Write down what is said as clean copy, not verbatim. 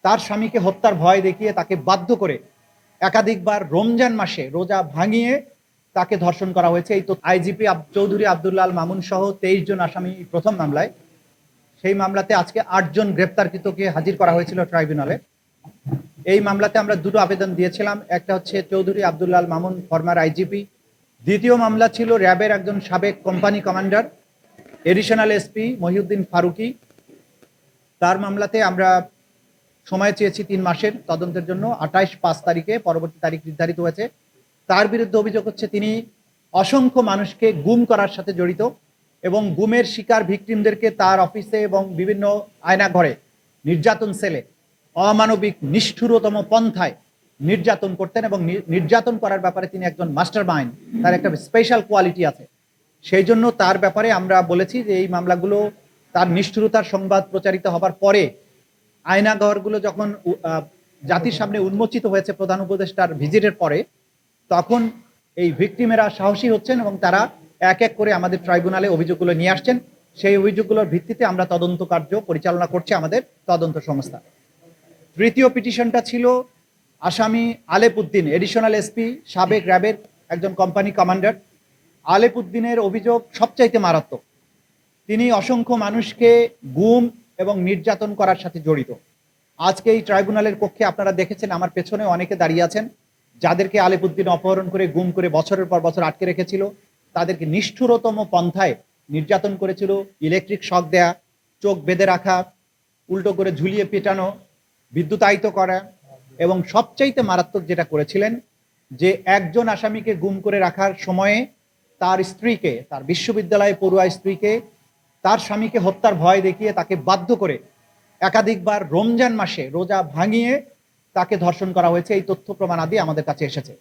তার স্বামীকে হত্যার ভয় দেখিয়ে তাকে বাধ্য করে একাধিকবার রমজান মাসে রোজা ভাঙিয়ে তাকে ধর্ষণ করা হয়েছে। এই তো আইজিপি চৌধুরী আব্দুল্লাহ আল মামুন সহ 23 জন আসামি প্রথম মামলায়। সেই মামলাতে আজকে 8 জন গ্রেপ্তারকৃতকে হাজির করা হয়েছিল ট্রাইব্যুনালে। এই মামলাতে আমরা দুটো আবেদন দিয়েছিলাম। একটা হচ্ছে চৌধুরী আব্দুল্লাহ আল মামুন ফরমার আইজিপি। দ্বিতীয় মামলা ছিল র্যাবের একজন সাবেক company commander additional SP Mohiuddin Faruki. তার মামলাতে আমরা সময় চেয়েছি 3 মাসের তদন্তের জন্য। 28/5 তারিখে পরবর্তী তারিখ নির্ধারিত হয়েছে। তার বিরুদ্ধে অভিযোগ হচ্ছে তিনি অসংখ্য মানুষকে গুম করার সাথে জড়িত এবং গুমের শিকার ভিকটিমদেরকে তার অফিসে এবং বিভিন্ন আয়নাঘরে নির্যাতন সেলে অমানবিক নিষ্ঠুরতম পন্থায় নির্যাতন করতেন এবং নির্যাতন করার ব্যাপারে তিনি একজন মাস্টার মাইন্ড। তার একটা স্পেশাল কোয়ালিটি আছে। সেই জন্য তার ব্যাপারে আমরা বলেছি যে এই মামলাগুলো তার নিষ্ঠুরতার সংবাদ প্রচারিত হবার পরে আয়নাঘরগুলো যখন জাতির সামনে উন্মোচিত হয়েছে প্রধান উপদেষ্টার ভিজিটের পরে, তখন এই ভিকটিমেরা সাহসী হচ্ছেন এবং তারা এক এক করে আমাদের ট্রাইব্যুনালে অভিযোগগুলো নিয়ে আসছেন। সেই অভিযোগগুলোর ভিত্তিতে আমরা তদন্ত কার্য পরিচালনা করছে আমাদের তদন্ত সংস্থা। তৃতীয় পিটিশনটা ছিল আসামি আলেপ উদ্দিন, এডিশনাল এসপি, সাবেক র্যাবের একজন কোম্পানি কমান্ডার। আলেপ উদ্দিনের অভিযোগ সবচাইতে মারাত্মক। তিনি অসংখ্য মানুষকে গুম এবং নির্যাতন করার সাথে জড়িত। আজকে এই ট্রাইব্যুনালের পক্ষে আপনারা দেখেছেন আমার পেছনে অনেকে দাঁড়িয়ে আছেন, যাদেরকে আলেপ উদ্দিন অপহরণ করে গুম করে বছরের পর বছর আটকে রেখেছিল। তাদেরকে নিষ্ঠুরতম পন্থায় নির্যাতন করেছিল। ইলেকট্রিক শক দেয়া, চোখ বেঁধে রাখা, উল্টো করে ঝুলিয়ে পেটানো, বিদ্যুতায়িত করা এবং সবচাইতে মারাত্মক যেটা করেছিলেন যে একজন আসামিকে গুম করে রাখার সময়ে তার স্ত্রীকে, তার বিশ্ববিদ্যালয়ে পড়ুয়া স্ত্রীকে তার স্বামীকে হত্যার ভয় দেখিয়ে তাকে বাধ্য করে একাধিকবার রমজান মাসে রোজা ভাঙিয়ে তাকে ধর্ষণ করা হয়েছে। এই তথ্য প্রমাণাদি আমাদের কাছে এসেছে।